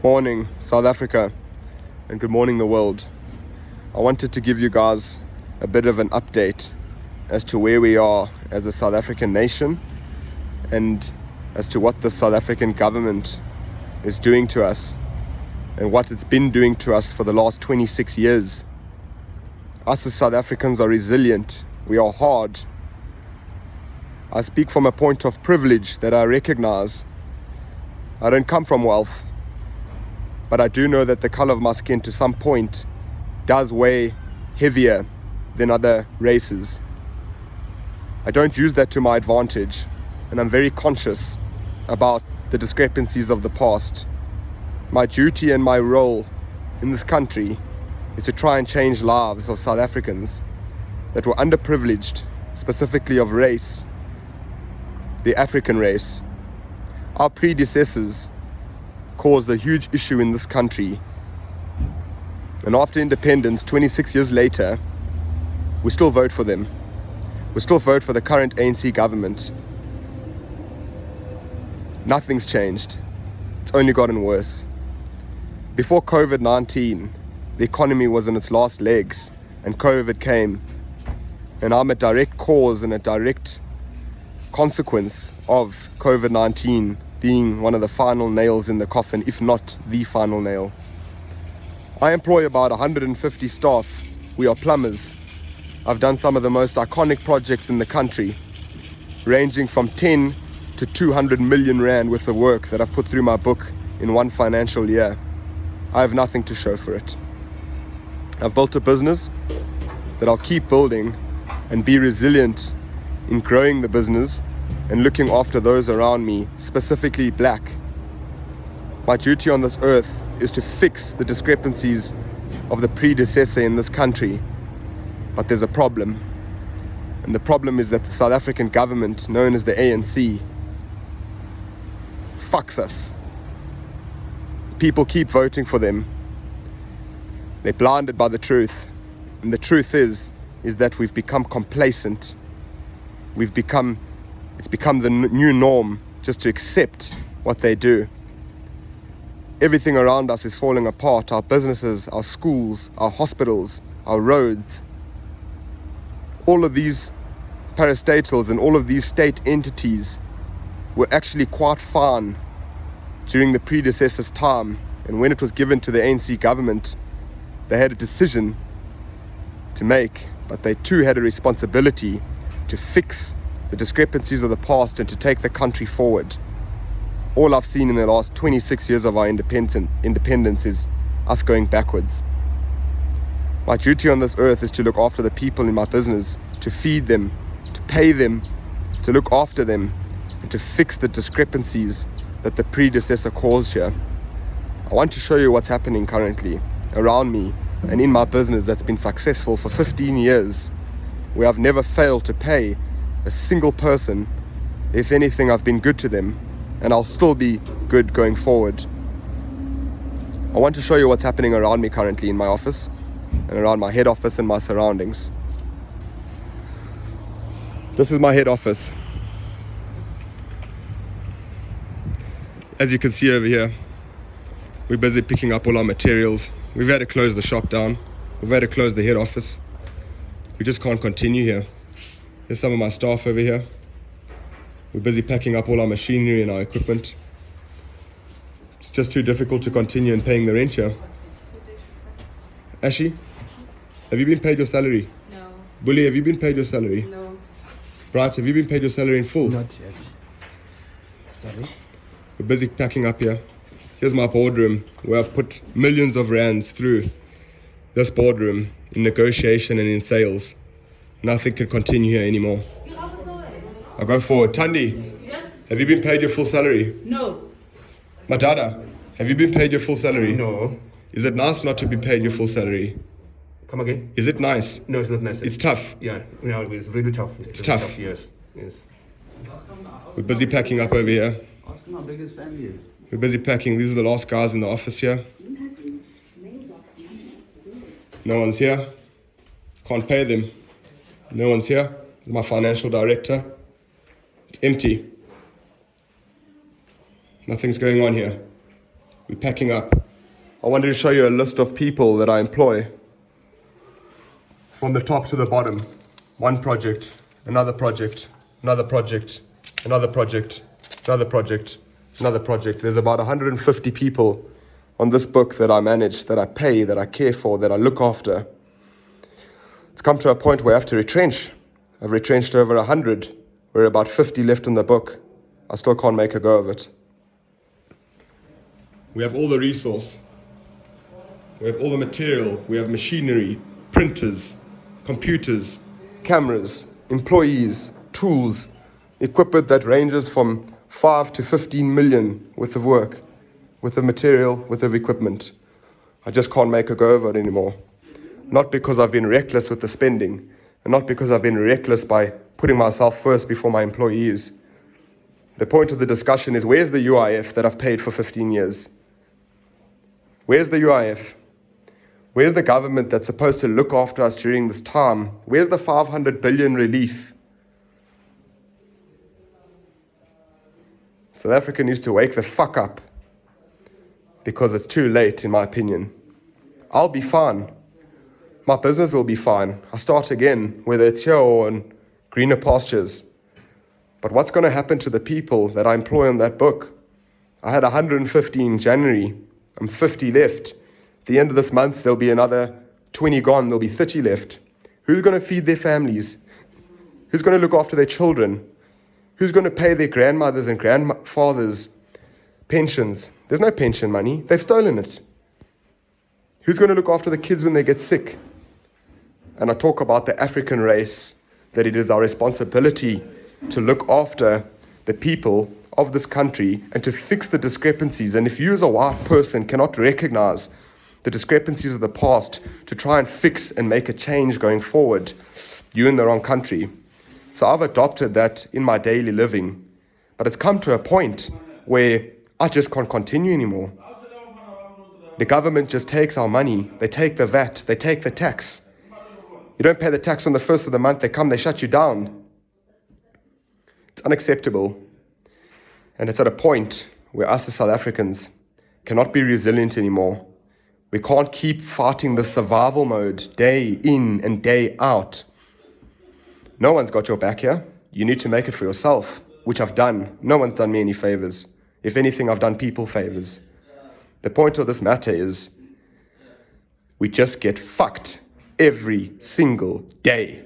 Morning, South Africa, and good morning, the world. I wanted to give you guys a bit of an update as to where we are as a South African nation and as to what the South African government is doing to us and what it's been doing to us for the last 26 years. Us as South Africans are resilient. We are hard. I speak from a point of privilege that I recognize. I don't come from wealth, but I do know that the color of my skin to some point does weigh heavier than other races. I don't use that to my advantage, and I'm very conscious about the discrepancies of the past. My duty and my role in this country is to try and change lives of South Africans that were underprivileged, specifically of race, the African race. Our predecessors caused a huge issue in this country. And after independence, 26 years later, we still vote for them. We still vote for the current ANC government. Nothing's changed. It's only gotten worse. Before COVID-19, the economy was in its last legs, and COVID came. And I'm a direct cause and a direct consequence of COVID-19 being one of the final nails in the coffin, if not the final nail. I employ about 150 staff. We are plumbers. I've done some of the most iconic projects in the country, ranging from 10 to 200 million rand worth of work that I've put through my book in one financial year. I have nothing to show for it. I've built a business that I'll keep building and be resilient in growing the business and looking after those around me, specifically black. My duty on this earth is to fix the discrepancies of the predecessor in this country. But there's a problem. And the problem is that the South African government, known as the ANC, fucks us. People keep voting for them. They're blinded by the truth. And the truth is that we've become complacent. It's become the new norm just to accept what they do. Everything around us is falling apart. Our businesses, our schools, our hospitals, our roads. All of these parastatals and all of these state entities were actually quite fine during the predecessor's time. And when it was given to the ANC government, they had a decision to make, but they too had a responsibility to fix the discrepancies of the past and to take the country forward. All I've seen in the last 26 years of our independence is us going backwards. My duty on this earth is to look after the people in my business, to feed them, to pay them, to look after them, and to fix the discrepancies that the predecessor caused here. I want to show you what's happening currently around me and in my business that's been successful for 15 years, where I've never failed to pay a single person. If anything, I've been good to them, and I'll still be good going forward. I want to show you what's happening around me currently in my office and around my head office and my surroundings. This is my head office. As you can see over here, we're busy picking up all our materials. We've had to close the shop down. We've had to close the head office. We just can't continue here. Here's some of my staff over here. We're busy packing up all our machinery and our equipment. It's just too difficult to continue and paying the rent here. Ashi, have you been paid your salary? No. Bully, have you been paid your salary? No. Bright, have you been paid your salary in full? Not yet. Sorry. We're busy packing up here. Here's my boardroom where I've put millions of rands through this boardroom in negotiation and in sales. Nothing can continue here anymore. I'll go forward. Tandi, Yes? have you been paid your full salary? No. Madada, have you been paid your full salary? No. Is it nice not to be paid your full salary? Come again? Is it nice? No, it's not nice. It's tough. Yeah, it's really tough. It's really tough. Yes, yes. We're busy packing up over here. Ask him how big his family is. We're busy packing. These are the last guys in the office here. No one's here. Can't pay them. No one's here. My financial director. It's empty. Nothing's going on here. We're packing up. I wanted to show you a list of people that I employ. From the top to the bottom. One project, another project, another project, another project, another project, another project. There's about 150 people on this book that I manage, that I pay, that I care for, that I look after. It's come to a point where I have to retrench. I've retrenched over 100. We're about 50 left in the book. I still can't make a go of it. We have all the resource. We have all the material. We have machinery, printers, computers, cameras, employees, tools, equipment that ranges from 5 to 15 million worth of work, worth of material, worth of equipment. I just can't make a go of it anymore. Not because I've been reckless with the spending, and not because I've been reckless by putting myself first before my employees. The point of the discussion is, where's the UIF that I've paid for 15 years? Where's the UIF? Where's the government that's supposed to look after us during this time? Where's the 500 billion relief? South Africa needs to wake the fuck up, because it's too late, in my opinion. I'll be fine. My business will be fine. I start again, whether it's here or in greener pastures. But what's going to happen to the people that I employ in that book? I had 150 in January. I'm 50 left. At the end of this month, there'll be another 20 gone. There'll be 30 left. Who's going to feed their families? Who's going to look after their children? Who's going to pay their grandmothers and grandfathers pensions? There's no pension money. They've stolen it. Who's going to look after the kids when they get sick? And I talk about the African race, that it is our responsibility to look after the people of this country and to fix the discrepancies. And if you as a white person cannot recognize the discrepancies of the past to try and fix and make a change going forward, you're in the wrong country. So I've adopted that in my daily living. But it's come to a point where I just can't continue anymore. The government just takes our money. They take the VAT. They take the tax. You don't pay the tax on the first of the month. They come, they shut you down. It's unacceptable. And it's at a point where us as South Africans cannot be resilient anymore. We can't keep fighting the survival mode day in and day out. No one's got your back here. You need to make it for yourself, which I've done. No one's done me any favors. If anything, I've done people favors. The point of this matter is, we just get fucked every single day.